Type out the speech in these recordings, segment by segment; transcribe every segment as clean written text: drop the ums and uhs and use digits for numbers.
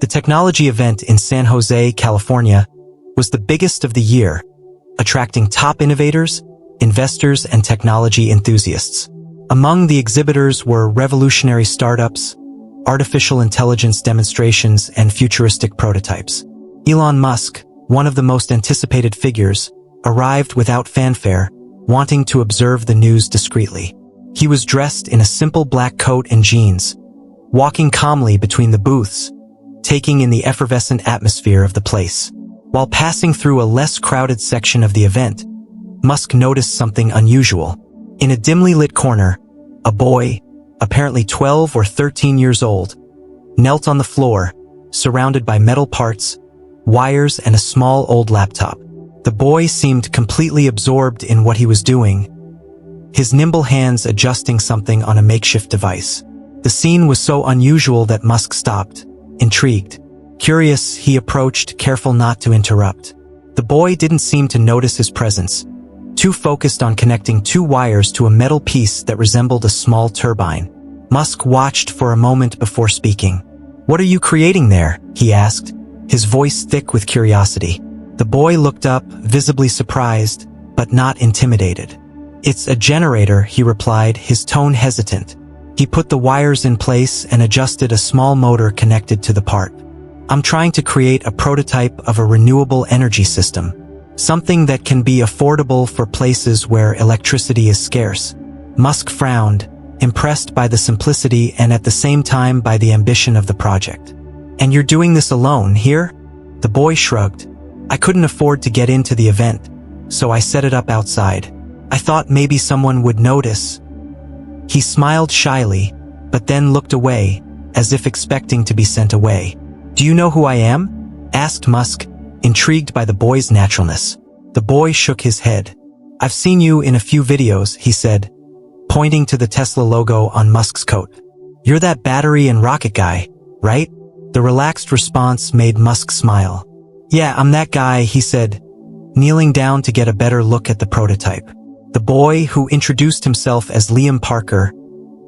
The technology event in San Jose, California, was the biggest of the year, attracting top innovators, investors, and technology enthusiasts. Among the exhibitors were revolutionary startups, artificial intelligence demonstrations, and futuristic prototypes. Elon Musk, one of the most anticipated figures, arrived without fanfare, wanting to observe the news discreetly. He was dressed in a simple black coat and jeans, walking calmly between the booths, taking in the effervescent atmosphere of the place. While passing through a less crowded section of the event, Musk noticed something unusual. In a dimly lit corner, a boy, apparently 12 or 13 years old, knelt on the floor, surrounded by metal parts, wires, and a small old laptop. The boy seemed completely absorbed in what he was doing, his nimble hands adjusting something on a makeshift device. The scene was so unusual that Musk stopped, intrigued. Curious, he approached, careful not to interrupt. The boy didn't seem to notice his presence, too focused on connecting two wires to a metal piece that resembled a small turbine. Musk watched for a moment before speaking. "What are you creating there?" he asked, his voice thick with curiosity. The boy looked up, visibly surprised, but not intimidated. "It's a generator," he replied, his tone hesitant. He put the wires in place and adjusted a small motor connected to the part. "I'm trying to create a prototype of a renewable energy system. Something that can be affordable for places where electricity is scarce." Musk frowned, impressed by the simplicity and at the same time by the ambition of the project. "And you're doing this alone here?" The boy shrugged. "I couldn't afford to get into the event, so I set it up outside. I thought maybe someone would notice." He smiled shyly, but then looked away, as if expecting to be sent away. "Do you know who I am?" asked Musk, intrigued by the boy's naturalness. The boy shook his head. "I've seen you in a few videos," he said, pointing to the Tesla logo on Musk's coat. "You're that battery and rocket guy, right?" The relaxed response made Musk smile. "Yeah, I'm that guy," he said, kneeling down to get a better look at the prototype. The boy, who introduced himself as Liam Parker,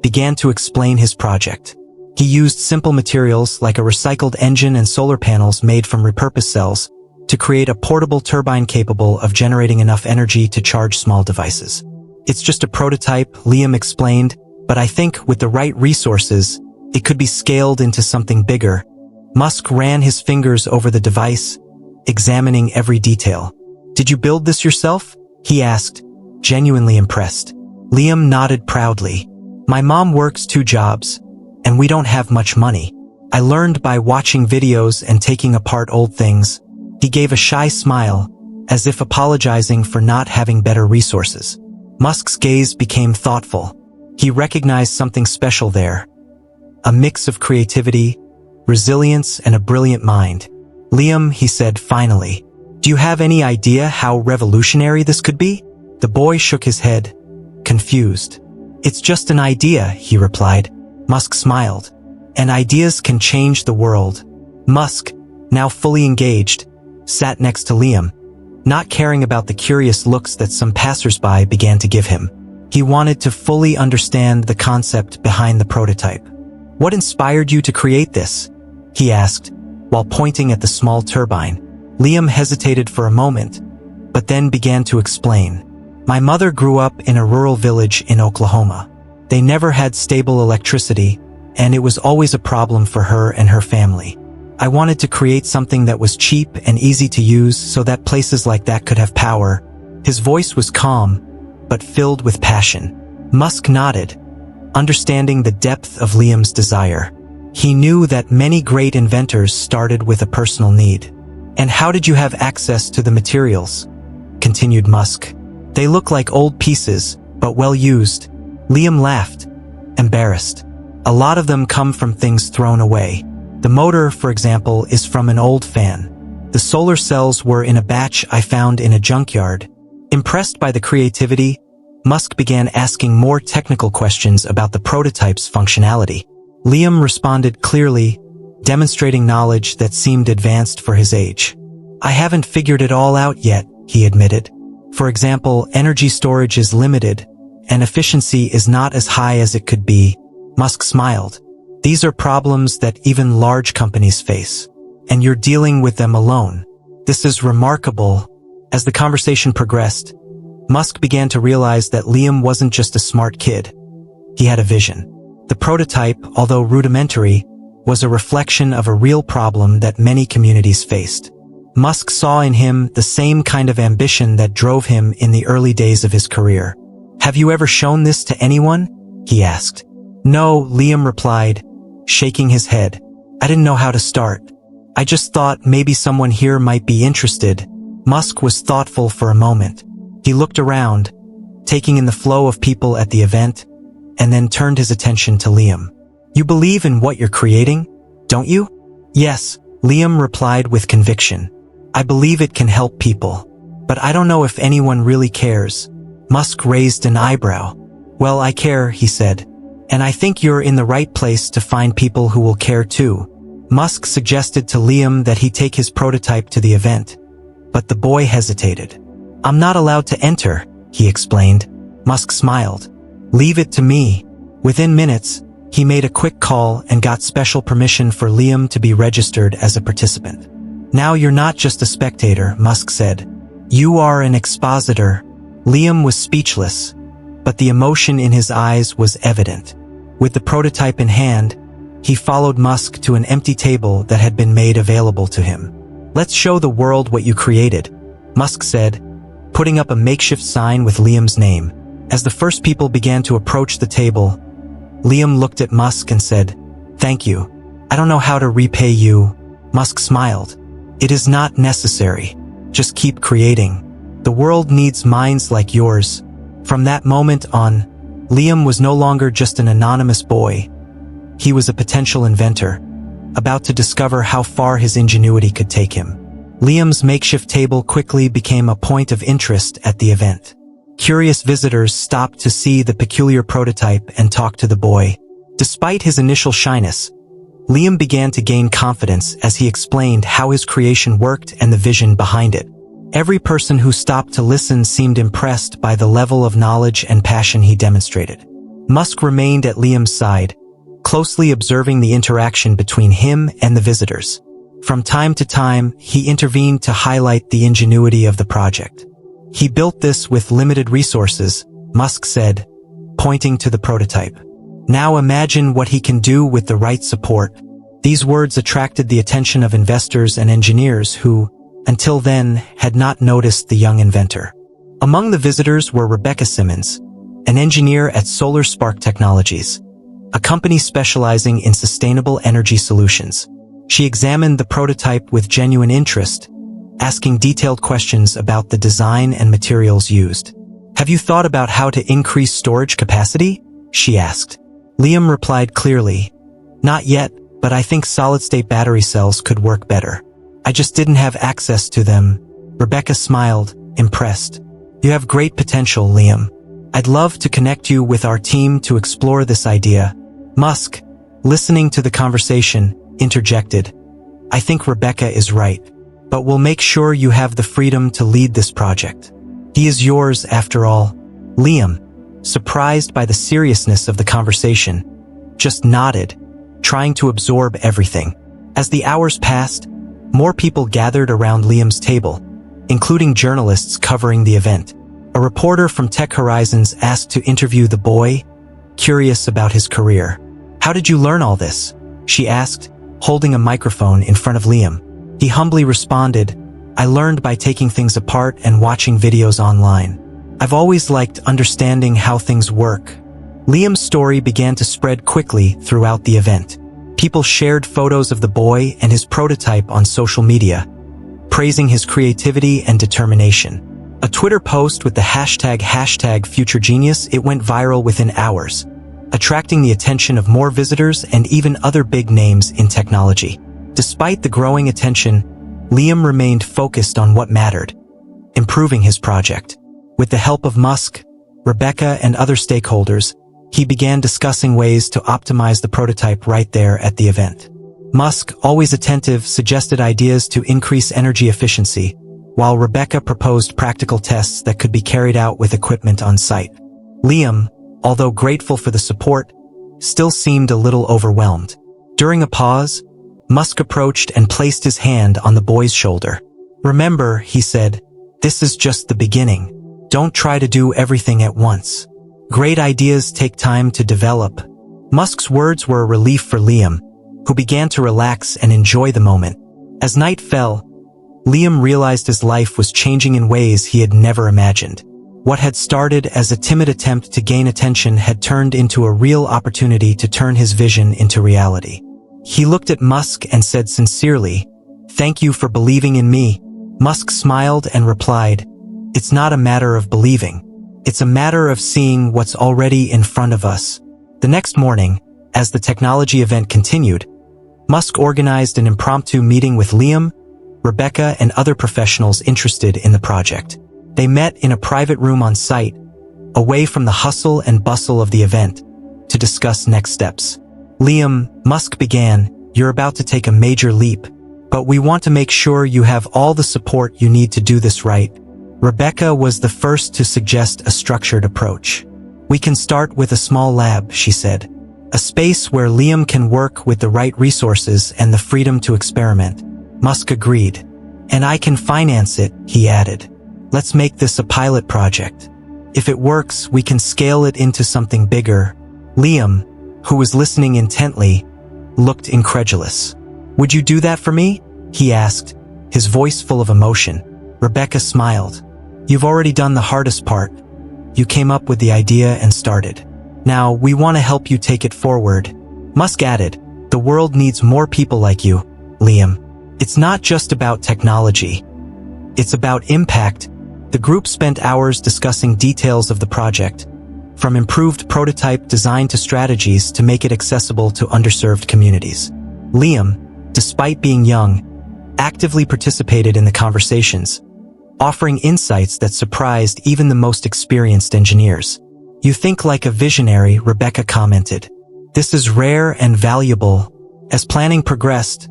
began to explain his project. He used simple materials like a recycled engine and solar panels made from repurposed cells to create a portable turbine capable of generating enough energy to charge small devices. "It's just a prototype," Liam explained, "but I think with the right resources, it could be scaled into something bigger." Musk ran his fingers over the device, examining every detail. "Did you build this yourself?" he asked, genuinely impressed. Liam nodded proudly. "My mom works 2 jobs, and we don't have much money. I learned by watching videos and taking apart old things." He gave a shy smile, as if apologizing for not having better resources. Musk's gaze became thoughtful. He recognized something special there. A mix of creativity, resilience, and a brilliant mind. "Liam," he said finally, "do you have any idea how revolutionary this could be?" The boy shook his head, confused. "It's just an idea," he replied. Musk smiled. "And ideas can change the world." Musk, now fully engaged, sat next to Liam, not caring about the curious looks that some passersby began to give him. He wanted to fully understand the concept behind the prototype. "What inspired you to create this?" he asked, while pointing at the small turbine. Liam hesitated for a moment, but then began to explain. "My mother grew up in a rural village in Oklahoma. They never had stable electricity, and it was always a problem for her and her family. I wanted to create something that was cheap and easy to use so that places like that could have power." His voice was calm, but filled with passion. Musk nodded, understanding the depth of Liam's desire. He knew that many great inventors started with a personal need. "And how did you have access to the materials?" continued Musk. "They look like old pieces, but well used." Liam laughed, embarrassed. "A lot of them come from things thrown away. The motor, for example, is from an old fan. The solar cells were in a batch I found in a junkyard." Impressed by the creativity, Musk began asking more technical questions about the prototype's functionality. Liam responded clearly, demonstrating knowledge that seemed advanced for his age. "I haven't figured it all out yet," he admitted. "For example, energy storage is limited, and efficiency is not as high as it could be." Musk smiled. These are problems that even large companies face, and you're dealing with them alone. This is remarkable. As the conversation progressed, Musk began to realize that Liam wasn't just a smart kid. He had a vision. The prototype, although rudimentary, was a reflection of a real problem that many communities faced. Musk saw in him the same kind of ambition that drove him in the early days of his career. "Have you ever shown this to anyone?" he asked. "No," Liam replied, shaking his head. "I didn't know how to start. I just thought maybe someone here might be interested." Musk was thoughtful for a moment. He looked around, taking in the flow of people at the event, and then turned his attention to Liam. "You believe in what you're creating, don't you?" "Yes," Liam replied with conviction. "I believe it can help people. But I don't know if anyone really cares." Musk raised an eyebrow. "Well, I care," he said. "And I think you're in the right place to find people who will care too." Musk suggested to Liam that he take his prototype to the event, but the boy hesitated. "I'm not allowed to enter," he explained. Musk smiled. "Leave it to me." Within minutes, he made a quick call and got special permission for Liam to be registered as a participant. "Now you're not just a spectator," Musk said. "You are an expositor." Liam was speechless, but the emotion in his eyes was evident. With the prototype in hand, he followed Musk to an empty table that had been made available to him. "Let's show the world what you created," Musk said, putting up a makeshift sign with Liam's name. As the first people began to approach the table, Liam looked at Musk and said, "Thank you. I don't know how to repay you." Musk smiled. "It is not necessary. Just keep creating. The world needs minds like yours." From that moment on, Liam was no longer just an anonymous boy. He was a potential inventor, about to discover how far his ingenuity could take him. Liam's makeshift table quickly became a point of interest at the event. Curious visitors stopped to see the peculiar prototype and talk to the boy. Despite his initial shyness, Liam began to gain confidence as he explained how his creation worked and the vision behind it. Every person who stopped to listen seemed impressed by the level of knowledge and passion he demonstrated. Musk remained at Liam's side, closely observing the interaction between him and the visitors. From time to time, he intervened to highlight the ingenuity of the project. "He built this with limited resources," Musk said, pointing to the prototype. "Now imagine what he can do with the right support." These words attracted the attention of investors and engineers who, until then, had not noticed the young inventor. Among the visitors were Rebecca Simmons, an engineer at Solar Spark Technologies, a company specializing in sustainable energy solutions. She examined the prototype with genuine interest, asking detailed questions about the design and materials used. "Have you thought about how to increase storage capacity?" she asked. Liam replied clearly, "Not yet, but I think solid-state battery cells could work better. I just didn't have access to them." Rebecca smiled, impressed. "You have great potential, Liam. I'd love to connect you with our team to explore this idea." Musk, listening to the conversation, interjected, "I think Rebecca is right, but we'll make sure you have the freedom to lead this project. He is yours after all." Liam, surprised by the seriousness of the conversation, just nodded, trying to absorb everything. As the hours passed, more people gathered around Liam's table, including journalists covering the event. A reporter from Tech Horizons asked to interview the boy, curious about his career. "How did you learn all this?" she asked, holding a microphone in front of Liam. He humbly responded, "I learned by taking things apart and watching videos online. I've always liked understanding how things work." Liam's story began to spread quickly throughout the event. People shared photos of the boy and his prototype on social media, praising his creativity and determination. A Twitter post with the hashtag #FutureGenius, it went viral within hours, attracting the attention of more visitors and even other big names in technology. Despite the growing attention, Liam remained focused on what mattered, improving his project. With the help of Musk, Rebecca, and other stakeholders, he began discussing ways to optimize the prototype right there at the event. Musk, always attentive, suggested ideas to increase energy efficiency, while Rebecca proposed practical tests that could be carried out with equipment on site. Liam, although grateful for the support, still seemed a little overwhelmed. During a pause, Musk approached and placed his hand on the boy's shoulder. "Remember," he said, "this is just the beginning. Don't try to do everything at once. Great ideas take time to develop." Musk's words were a relief for Liam, who began to relax and enjoy the moment. As night fell, Liam realized his life was changing in ways he had never imagined. What had started as a timid attempt to gain attention had turned into a real opportunity to turn his vision into reality. He looked at Musk and said sincerely, "Thank you for believing in me." Musk smiled and replied, "It's not a matter of believing. It's a matter of seeing what's already in front of us." The next morning, as the technology event continued, Musk organized an impromptu meeting with Liam, Rebecca, and other professionals interested in the project. They met in a private room on site, away from the hustle and bustle of the event, to discuss next steps. "Liam," Musk began, "you're about to take a major leap, but we want to make sure you have all the support you need to do this right." Rebecca was the first to suggest a structured approach. "We can start with a small lab," she said. "A space where Liam can work with the right resources and the freedom to experiment." Musk agreed. "And I can finance it," he added. "Let's make this a pilot project. If it works, we can scale it into something bigger." Liam, who was listening intently, looked incredulous. "Would you do that for me?" he asked, his voice full of emotion. Rebecca smiled. "You've already done the hardest part. You came up with the idea and started. Now, we want to help you take it forward." Musk added, "The world needs more people like you, Liam. It's not just about technology. It's about impact." The group spent hours discussing details of the project, from improved prototype design to strategies to make it accessible to underserved communities. Liam, despite being young, actively participated in the conversations, offering insights that surprised even the most experienced engineers. "You think like a visionary," Rebecca commented. "This is rare and valuable." As planning progressed,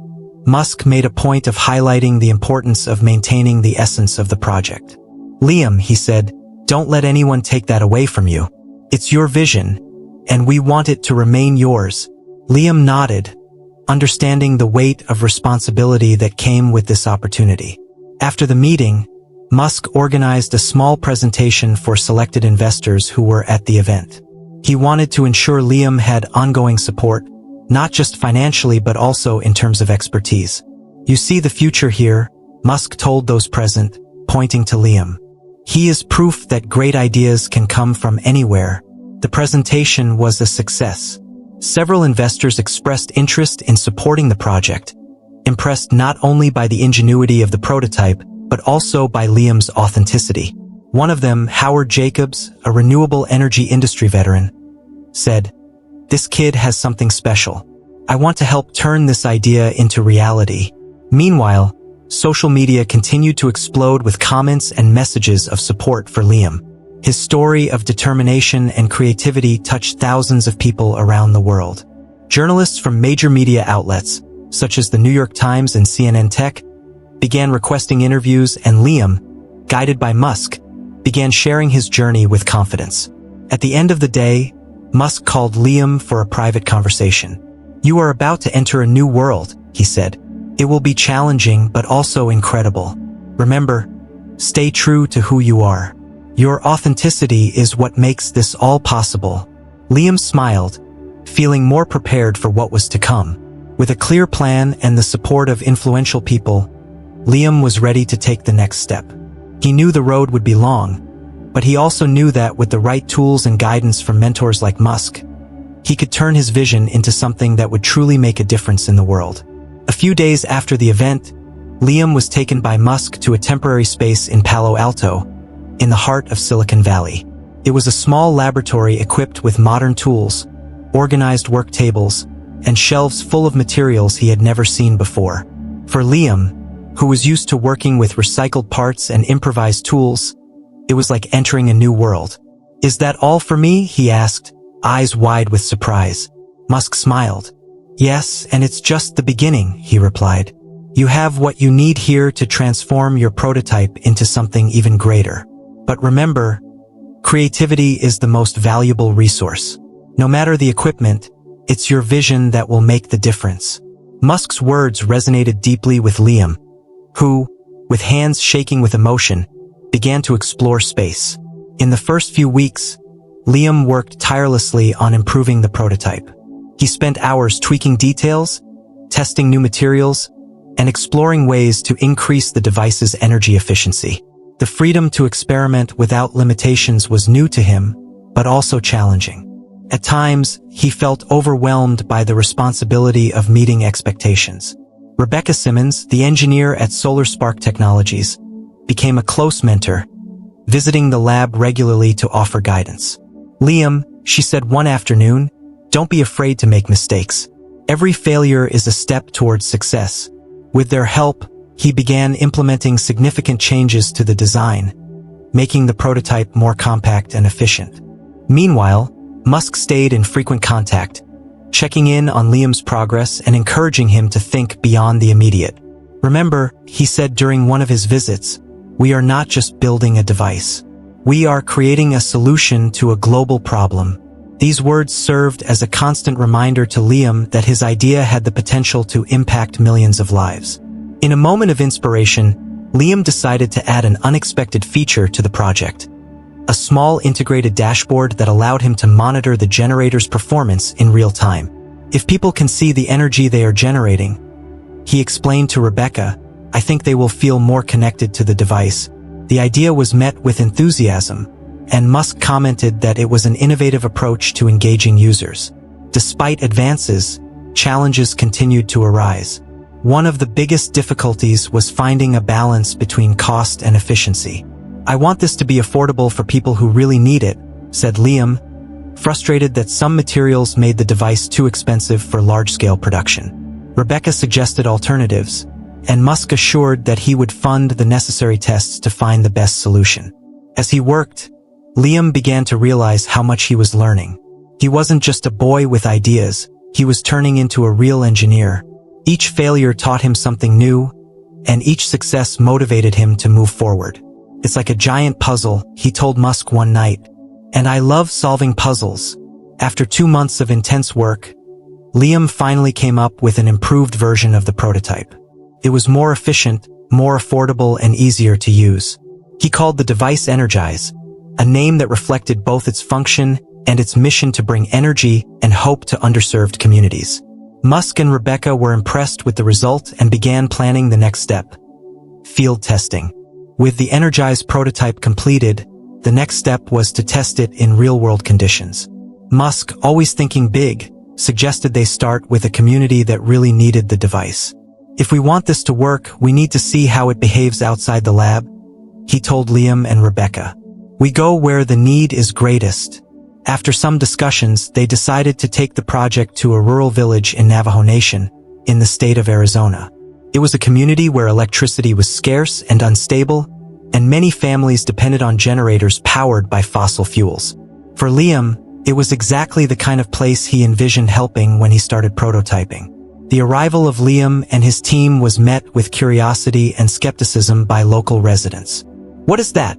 Musk made a point of highlighting the importance of maintaining the essence of the project. "Liam," he said, "don't let anyone take that away from you. It's your vision, and we want it to remain yours." Liam nodded, understanding the weight of responsibility that came with this opportunity. After the meeting, Musk organized a small presentation for selected investors who were at the event. He wanted to ensure Liam had ongoing support, not just financially but also in terms of expertise. "You see the future here," Musk told those present, pointing to Liam. "He is proof that great ideas can come from anywhere." The presentation was a success. Several investors expressed interest in supporting the project, impressed not only by the ingenuity of the prototype, but also by Liam's authenticity. One of them, Howard Jacobs, a renewable energy industry veteran, said, "This kid has something special. I want to help turn this idea into reality." Meanwhile, social media continued to explode with comments and messages of support for Liam. His story of determination and creativity touched thousands of people around the world. Journalists from major media outlets, such as the New York Times and CNN Tech, began requesting interviews, and Liam, guided by Musk, began sharing his journey with confidence. At the end of the day, Musk called Liam for a private conversation. "You are about to enter a new world," he said. "It will be challenging but also incredible. Remember, stay true to who you are. Your authenticity is what makes this all possible." Liam smiled, feeling more prepared for what was to come. With a clear plan and the support of influential people, Liam was ready to take the next step. He knew the road would be long, but he also knew that with the right tools and guidance from mentors like Musk, he could turn his vision into something that would truly make a difference in the world. A few days after the event, Liam was taken by Musk to a temporary space in Palo Alto, in the heart of Silicon Valley. It was a small laboratory equipped with modern tools, organized work tables, and shelves full of materials he had never seen before. For Liam, who was used to working with recycled parts and improvised tools, it was like entering a new world. "Is that all for me?" he asked, eyes wide with surprise. Musk smiled. "Yes, and it's just the beginning," he replied. "You have what you need here to transform your prototype into something even greater. But remember, creativity is the most valuable resource. No matter the equipment, It's your vision that will make the difference." Musk's words resonated deeply with Liam, who, with hands shaking with emotion, began to explore space. In the first few weeks, Liam worked tirelessly on improving the prototype. He spent hours tweaking details, testing new materials, and exploring ways to increase the device's energy efficiency. The freedom to experiment without limitations was new to him, but also challenging. At times, he felt overwhelmed by the responsibility of meeting expectations. Rebecca Simmons, the engineer at Solar Spark Technologies, became a close mentor, visiting the lab regularly to offer guidance. "Liam," she said one afternoon, "don't be afraid to make mistakes. Every failure is a step towards success." With their help, he began implementing significant changes to the design, making the prototype more compact and efficient. Meanwhile, Musk stayed in frequent contact, checking in on Liam's progress and encouraging him to think beyond the immediate. "Remember," he said during one of his visits, "we are not just building a device. We are creating a solution to a global problem." These words served as a constant reminder to Liam that his idea had the potential to impact millions of lives. In a moment of inspiration, Liam decided to add an unexpected feature to the project: a small integrated dashboard that allowed him to monitor the generator's performance in real time. "If people can see the energy they are generating," he explained to Rebecca, "I think they will feel more connected to the device." The idea was met with enthusiasm, and Musk commented that it was an innovative approach to engaging users. Despite advances, challenges continued to arise. One of the biggest difficulties was finding a balance between cost and efficiency. "I want this to be affordable for people who really need it," said Liam, frustrated that some materials made the device too expensive for large-scale production. Rebecca suggested alternatives, and Musk assured that he would fund the necessary tests to find the best solution. As he worked, Liam began to realize how much he was learning. He wasn't just a boy with ideas, he was turning into a real engineer. Each failure taught him something new, and each success motivated him to move forward. "It's like a giant puzzle," he told Musk one night, "and I love solving puzzles." After 2 months of intense work, Liam finally came up with an improved version of the prototype. It was more efficient, more affordable, and easier to use. He called the device Energize, a name that reflected both its function and its mission to bring energy and hope to underserved communities. Musk and Rebecca were impressed with the result and began planning the next step: field testing. With the Energize prototype completed, the next step was to test it in real-world conditions. Musk, always thinking big, suggested they start with a community that really needed the device. "If we want this to work, we need to see how it behaves outside the lab," he told Liam and Rebecca. "We go where the need is greatest." After some discussions, they decided to take the project to a rural village in Navajo Nation, in the state of Arizona. It was a community where electricity was scarce and unstable, and many families depended on generators powered by fossil fuels. For Liam, it was exactly the kind of place he envisioned helping when he started prototyping. The arrival of Liam and his team was met with curiosity and skepticism by local residents. "What is that?"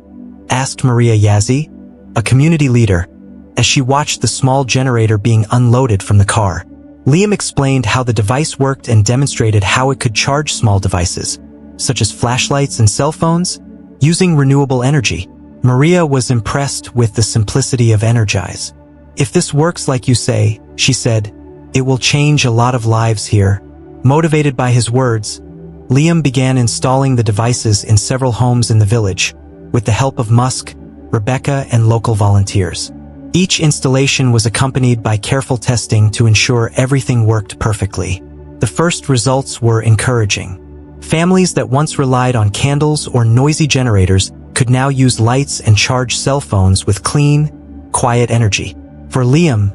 asked Maria Yazzie, a community leader, as she watched the small generator being unloaded from the car. Liam explained how the device worked and demonstrated how it could charge small devices, such as flashlights and cell phones, using renewable energy. Maria was impressed with the simplicity of Energize. "If this works like you say," she said, "it will change a lot of lives here." Motivated by his words, Liam began installing the devices in several homes in the village, with the help of Musk, Rebecca, and local volunteers. Each installation was accompanied by careful testing to ensure everything worked perfectly. The first results were encouraging. Families that once relied on candles or noisy generators could now use lights and charge cell phones with clean, quiet energy. For Liam,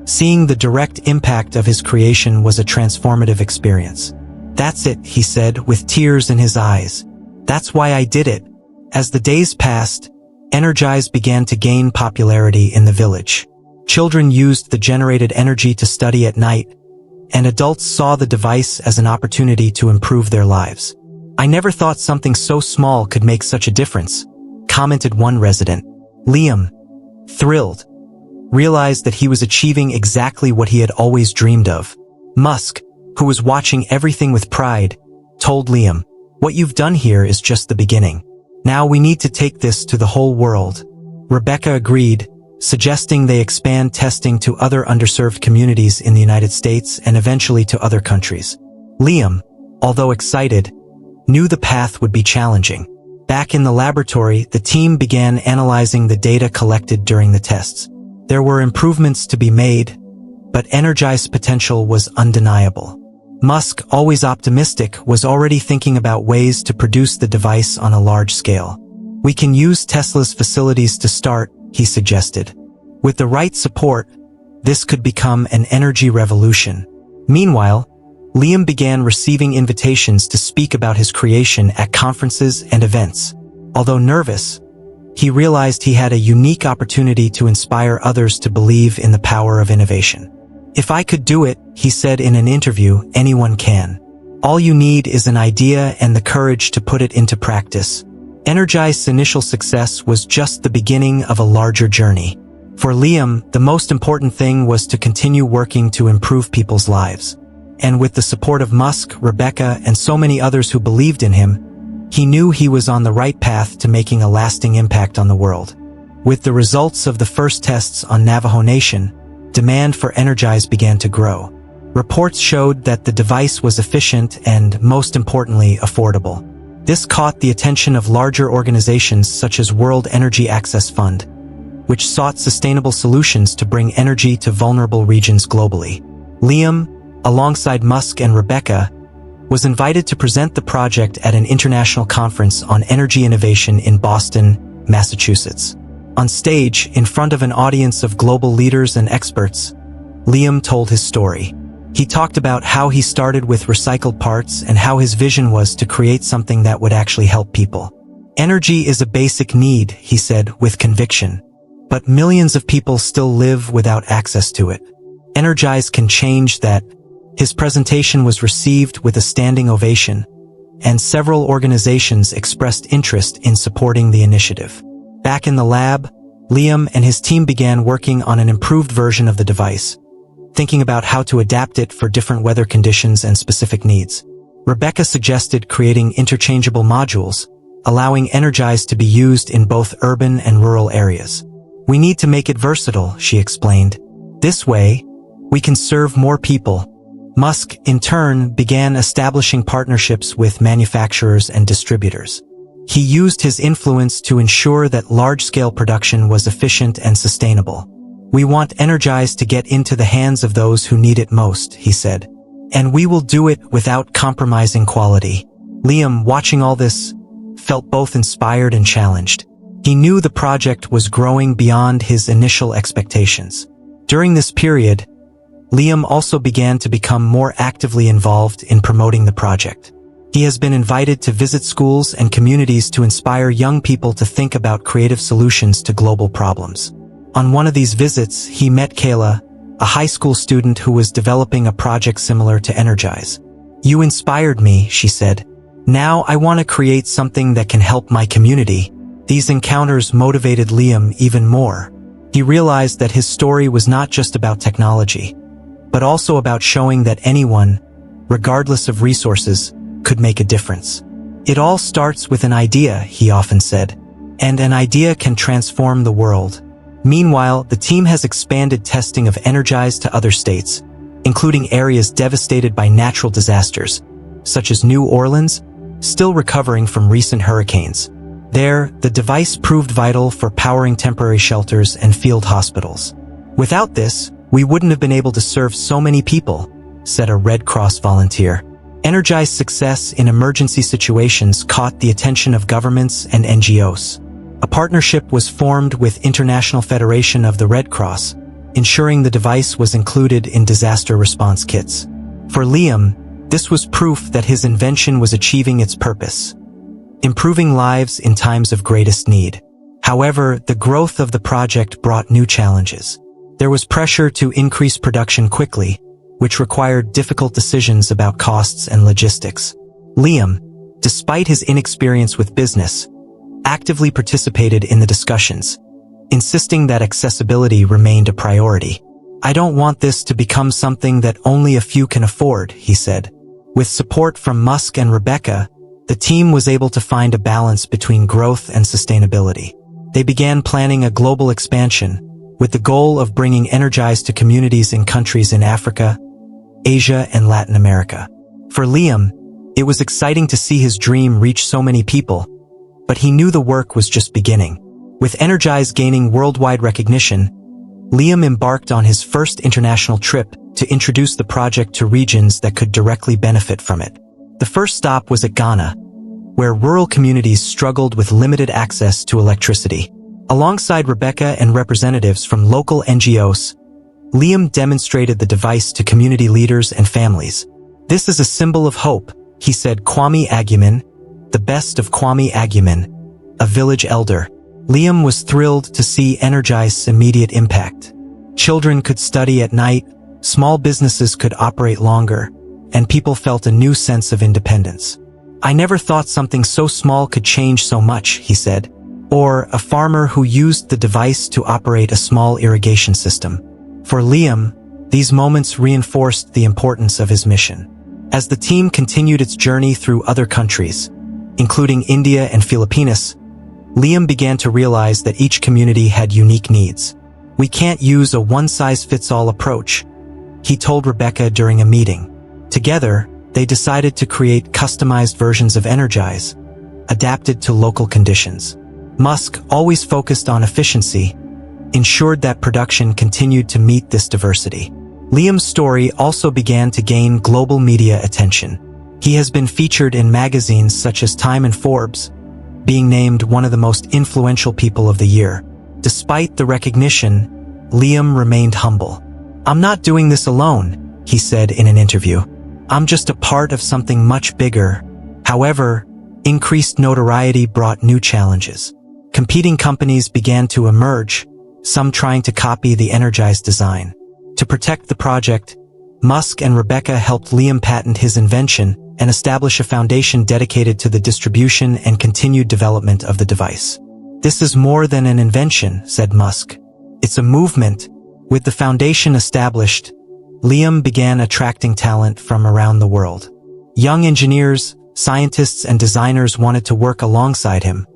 seeing the direct impact of his creation was a transformative experience. "That's it," he said, with tears in his eyes. "That's why I did it." As the days passed, Energize began to gain popularity in the village. Children used the generated energy to study at night, and adults saw the device as an opportunity to improve their lives. "I never thought something so small could make such a difference," commented one resident. Liam, thrilled, realized that he was achieving exactly what he had always dreamed of. Musk, who was watching everything with pride, told Liam, "What you've done here is just the beginning. Now we need to take this to the whole world." Rebecca agreed, suggesting they expand testing to other underserved communities in the United States and eventually to other countries. Liam, although excited, knew the path would be challenging. Back in the laboratory, the team began analyzing the data collected during the tests. There were improvements to be made, but Energize's potential was undeniable. Musk, always optimistic, was already thinking about ways to produce the device on a large scale. "We can use Tesla's facilities to start," he suggested. With the right support, this could become an energy revolution. Meanwhile, Liam began receiving invitations to speak about his creation at conferences and events. Although nervous, he realized he had a unique opportunity to inspire others to believe in the power of innovation. "If I could do it," he said in an interview, "anyone can. All you need is an idea and the courage to put it into practice." Energize's initial success was just the beginning of a larger journey. For Liam, the most important thing was to continue working to improve people's lives. And with the support of Musk, Rebecca, and so many others who believed in him, he knew he was on the right path to making a lasting impact on the world. With the results of the first tests on Navajo Nation, demand for Energize began to grow. Reports showed that the device was efficient and, most importantly, affordable. This caught the attention of larger organizations such as World Energy Access Fund, which sought sustainable solutions to bring energy to vulnerable regions globally. Liam, alongside Musk and Rebecca, was invited to present the project at an international conference on energy innovation in Boston, Massachusetts. On stage, in front of an audience of global leaders and experts, Liam told his story. He talked about how he started with recycled parts and how his vision was to create something that would actually help people. "Energy is a basic need," he said with conviction, "but millions of people still live without access to it. Energize can change that." His presentation was received with a standing ovation, and several organizations expressed interest in supporting the initiative. Back in the lab, Liam and his team began working on an improved version of the device, thinking about how to adapt it for different weather conditions and specific needs. Rebecca suggested creating interchangeable modules, allowing Energize to be used in both urban and rural areas. "We need to make it versatile," she explained. "This way, we can serve more people." Musk, in turn, began establishing partnerships with manufacturers and distributors. He used his influence to ensure that large-scale production was efficient and sustainable. "We want Energize to get into the hands of those who need it most," he said. "And we will do it without compromising quality." Liam, watching all this, felt both inspired and challenged. He knew the project was growing beyond his initial expectations. During this period, Liam also began to become more actively involved in promoting the project. He has been invited to visit schools and communities to inspire young people to think about creative solutions to global problems. On one of these visits, he met Kayla, a high school student who was developing a project similar to Energize. "You inspired me," she said. "Now I want to create something that can help my community." These encounters motivated Liam even more. He realized that his story was not just about technology, but also about showing that anyone, regardless of resources, could make a difference. "It all starts with an idea," he often said, "and an idea can transform the world." Meanwhile, the team has expanded testing of Energize to other states, including areas devastated by natural disasters, such as New Orleans, still recovering from recent hurricanes. There, the device proved vital for powering temporary shelters and field hospitals. "Without this, we wouldn't have been able to serve so many people," said a Red Cross volunteer. Energize's success in emergency situations caught the attention of governments and NGOs. A partnership was formed with International Federation of the Red Cross, ensuring the device was included in disaster response kits. For Liam, this was proof that his invention was achieving its purpose, improving lives in times of greatest need. However, the growth of the project brought new challenges. There was pressure to increase production quickly, which required difficult decisions about costs and logistics. Liam, despite his inexperience with business, actively participated in the discussions, insisting that accessibility remained a priority. "I don't want this to become something that only a few can afford," he said. With support from Musk and Rebecca, the team was able to find a balance between growth and sustainability. They began planning a global expansion, with the goal of bringing Energize to communities in countries in Africa, Asia, and Latin America. For Liam, it was exciting to see his dream reach so many people, but he knew the work was just beginning. With Energize gaining worldwide recognition, Liam embarked on his first international trip to introduce the project to regions that could directly benefit from it. The first stop was at Ghana, where rural communities struggled with limited access to electricity. Alongside Rebecca and representatives from local NGOs, Liam demonstrated the device to community leaders and families. "This is a symbol of hope," he said. Kwame Agyeman, the best of Kwame Agyeman, a village elder. Liam was thrilled to see Energize's immediate impact. Children could study at night, small businesses could operate longer, and people felt a new sense of independence. "I never thought something so small could change so much," he said. Or a farmer who used the device to operate a small irrigation system. For Liam, these moments reinforced the importance of his mission. As the team continued its journey through other countries, including India and Philippines, Liam began to realize that each community had unique needs. "We can't use a one-size-fits-all approach," he told Rebecca during a meeting. Together, they decided to create customized versions of Energize, adapted to local conditions. Musk, always focused on efficiency, ensured that production continued to meet this diversity. Liam's story also began to gain global media attention. He has been featured in magazines such as Time and Forbes, being named one of the most influential people of the year. Despite the recognition, Liam remained humble. "I'm not doing this alone," he said in an interview. "I'm just a part of something much bigger." However, increased notoriety brought new challenges. Competing companies began to emerge, some trying to copy the Energize design. To protect the project, Musk and Rebecca helped Liam patent his invention and establish a foundation dedicated to the distribution and continued development of the device. "This is more than an invention," said Musk. "It's a movement." With the foundation established, Liam began attracting talent from around the world. Young engineers, scientists, and designers wanted to work alongside him,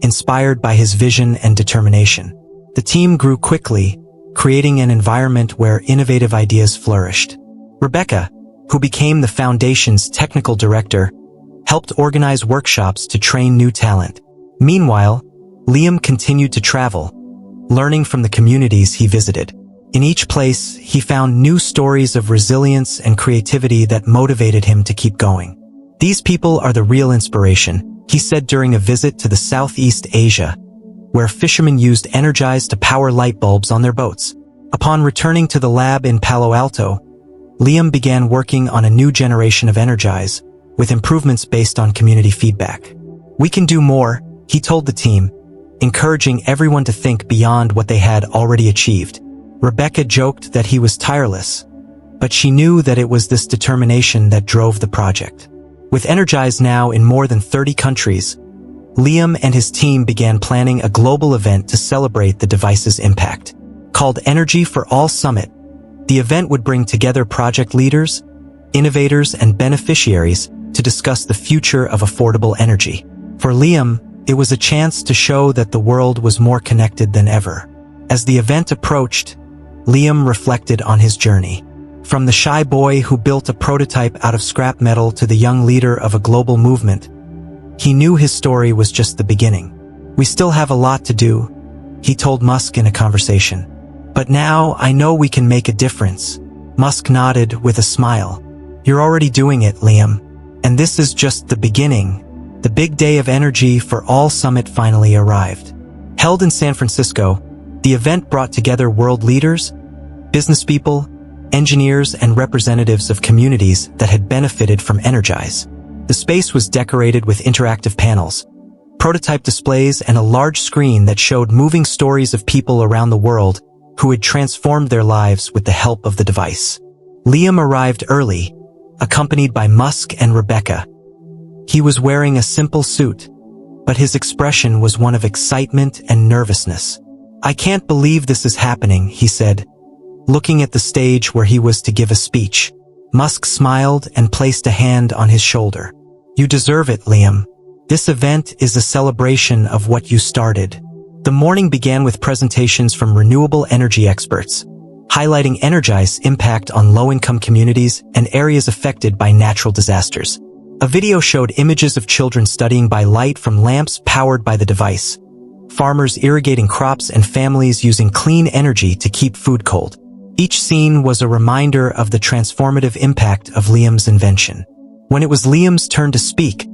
inspired by his vision and determination. The team grew quickly, creating an environment where innovative ideas flourished. Rebecca, who became the foundation's technical director, helped organize workshops to train new talent. Meanwhile, Liam continued to travel, learning from the communities he visited. In each place, he found new stories of resilience and creativity that motivated him to keep going. "These people are the real inspiration," he said during a visit to the Southeast Asia, where fishermen used Energize to power light bulbs on their boats. Upon returning to the lab in Palo Alto, Liam began working on a new generation of Energize, with improvements based on community feedback. "We can do more," he told the team, encouraging everyone to think beyond what they had already achieved. Rebecca joked that he was tireless, but she knew that it was this determination that drove the project. With Energize now in more than 30 countries, Liam and his team began planning a global event to celebrate the device's impact. Called Energy for All Summit, the event would bring together project leaders, innovators, and beneficiaries to discuss the future of affordable energy. For Liam, it was a chance to show that the world was more connected than ever. As the event approached, Liam reflected on his journey. From the shy boy who built a prototype out of scrap metal to the young leader of a global movement, he knew his story was just the beginning. "We still have a lot to do," he told Musk in a conversation. "But now I know we can make a difference." Musk nodded with a smile. "You're already doing it, Liam. And this is just the beginning." The big day of Energy for All Summit finally arrived. Held in San Francisco, the event brought together world leaders, business people, engineers, and representatives of communities that had benefited from Energize. The space was decorated with interactive panels, prototype displays, and a large screen that showed moving stories of people around the world who had transformed their lives with the help of the device. Liam arrived early, accompanied by Musk and Rebecca. He was wearing a simple suit, but his expression was one of excitement and nervousness. "I can't believe this is happening," he said, looking at the stage where he was to give a speech. Musk smiled and placed a hand on his shoulder. "You deserve it, Liam. This event is a celebration of what you started." The morning began with presentations from renewable energy experts, highlighting Energize's impact on low-income communities and areas affected by natural disasters. A video showed images of children studying by light from lamps powered by the device, farmers irrigating crops, and families using clean energy to keep food cold. Each scene was a reminder of the transformative impact of Liam's invention. When it was Liam's turn to speak,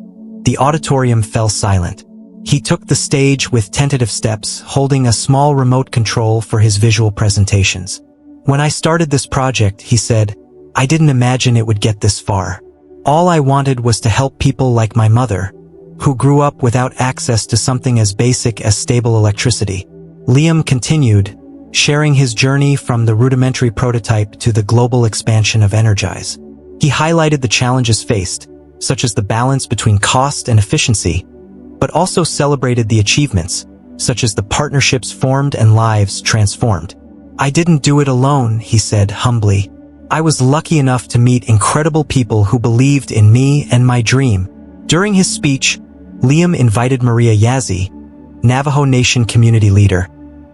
the auditorium fell silent. He took the stage with tentative steps, holding a small remote control for his visual presentations. "When I started this project," he said, "I didn't imagine it would get this far. All I wanted was to help people like my mother, who grew up without access to something as basic as stable electricity." Liam continued, sharing his journey from the rudimentary prototype to the global expansion of Energize. He highlighted the challenges faced, such as the balance between cost and efficiency, but also celebrated the achievements, such as the partnerships formed and lives transformed. "I didn't do it alone," he said humbly. "I was lucky enough to meet incredible people who believed in me and my dream." During his speech, Liam invited Maria Yazzie, Navajo Nation community leader,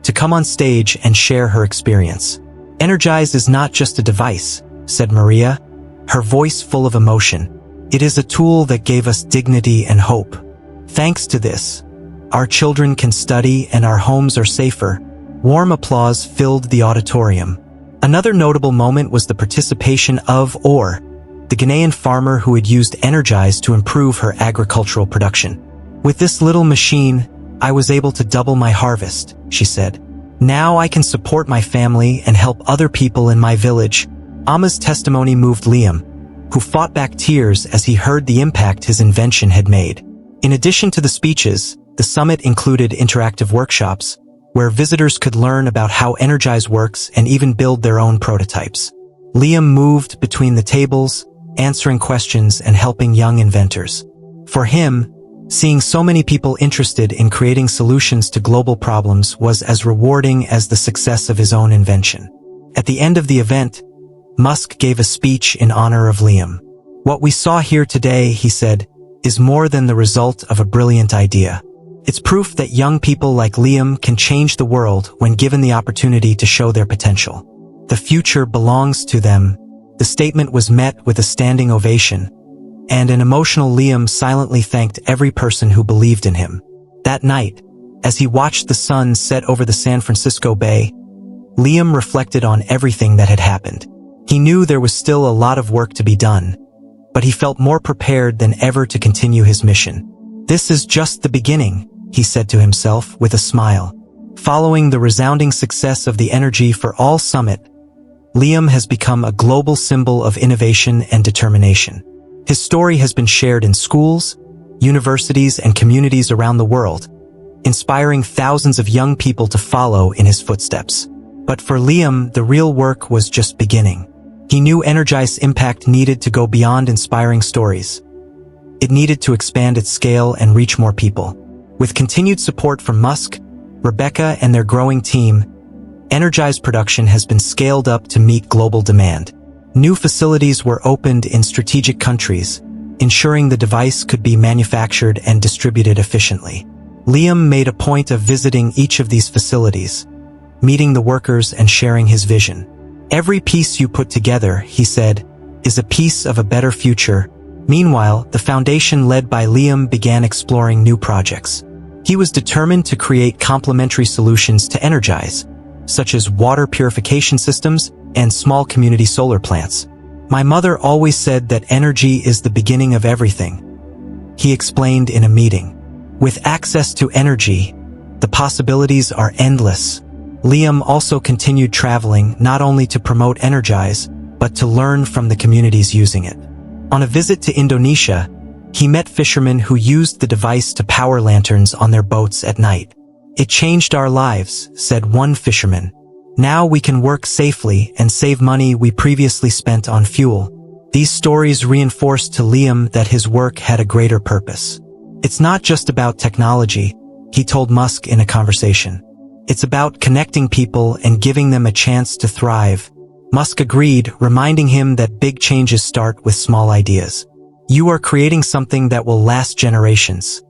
to come on stage and share her experience. "Energize is not just a device," said Maria, her voice full of emotion. "It is a tool that gave us dignity and hope. Thanks to this, our children can study and our homes are safer." Warm applause filled the auditorium. Another notable moment was the participation of Or, the Ghanaian farmer who had used Energize to improve her agricultural production. "With this little machine, I was able to double my harvest," she said. "Now I can support my family and help other people in my village." Ama's testimony moved Liam, who fought back tears as he heard the impact his invention had made. In addition to the speeches, the summit included interactive workshops, where visitors could learn about how Energize works and even build their own prototypes. Liam moved between the tables, answering questions and helping young inventors. For him, seeing so many people interested in creating solutions to global problems was as rewarding as the success of his own invention. At the end of the event, Musk gave a speech in honor of Liam. "What we saw here today," he said, "is more than the result of a brilliant idea. It's proof that young people like Liam can change the world when given the opportunity to show their potential. The future belongs to them." The statement was met with a standing ovation, and an emotional Liam silently thanked every person who believed in him. That night, as he watched the sun set over the San Francisco Bay, Liam reflected on everything that had happened. He knew there was still a lot of work to be done, but he felt more prepared than ever to continue his mission. "This is just the beginning," he said to himself with a smile. Following the resounding success of the Energy for All Summit, Liam has become a global symbol of innovation and determination. His story has been shared in schools, universities, and communities around the world, inspiring thousands of young people to follow in his footsteps. But for Liam, the real work was just beginning. He knew Energize's impact needed to go beyond inspiring stories. It needed to expand its scale and reach more people. With continued support from Musk, Rebecca, and their growing team, Energize production has been scaled up to meet global demand. New facilities were opened in strategic countries, ensuring the device could be manufactured and distributed efficiently. Liam made a point of visiting each of these facilities, meeting the workers and sharing his vision. "Every piece you put together," he said, "is a piece of a better future." Meanwhile, the foundation led by Liam began exploring new projects. He was determined to create complementary solutions to Energize, such as water purification systems and small community solar plants. "My mother always said that energy is the beginning of everything," he explained in a meeting. With access to energy, the possibilities are endless. Liam also continued traveling not only to promote Energize, but to learn from the communities using it. On a visit to Indonesia, he met fishermen who used the device to power lanterns on their boats at night. "It changed our lives," said one fisherman. "Now we can work safely and save money we previously spent on fuel." These stories reinforced to Liam that his work had a greater purpose. "It's not just about technology," he told Musk in a conversation. It's about connecting people and giving them a chance to thrive. Musk agreed, reminding him that big changes start with small ideas. You are creating something that will last generations.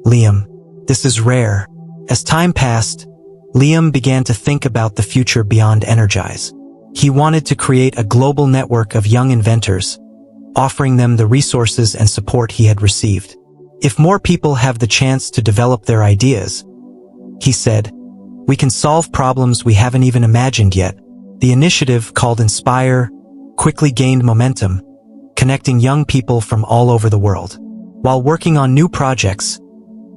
Liam, this is rare. As time passed, Liam began to think about the future beyond Energize. He wanted to create a global network of young inventors, offering them the resources and support he had received. If more people have the chance to develop their ideas, he said, we can solve problems we haven't even imagined yet. The initiative, called Inspire, quickly gained momentum, connecting young people from all over the world. While working on new projects,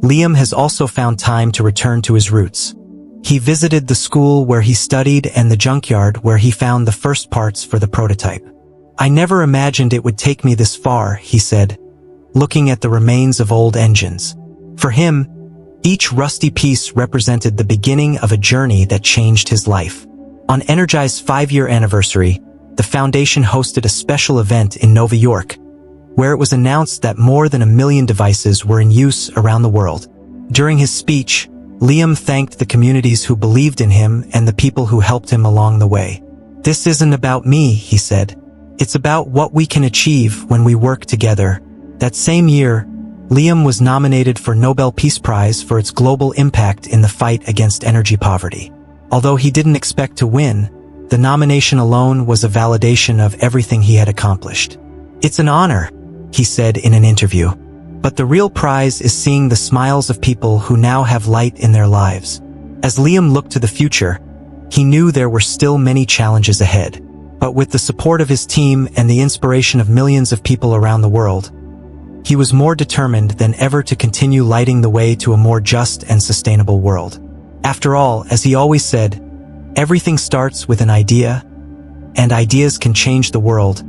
Liam has also found time to return to his roots. He visited the school where he studied and the junkyard where he found the first parts for the prototype. I never imagined it would take me this far, he said, looking at the remains of old engines. For him, each rusty piece represented the beginning of a journey that changed his life. On Energize's 5-year anniversary, the foundation hosted a special event in New York, where it was announced that more than 1 million devices were in use around the world. During his speech, Liam thanked the communities who believed in him and the people who helped him along the way. This isn't about me, he said. It's about what we can achieve when we work together. That same year, Liam was nominated for Nobel Peace Prize for its global impact in the fight against energy poverty. Although he didn't expect to win, the nomination alone was a validation of everything he had accomplished. It's an honor, he said in an interview. But the real prize is seeing the smiles of people who now have light in their lives. As Liam looked to the future, he knew there were still many challenges ahead. But with the support of his team and the inspiration of millions of people around the world, he was more determined than ever to continue lighting the way to a more just and sustainable world. After all, as he always said, everything starts with an idea, and ideas can change the world.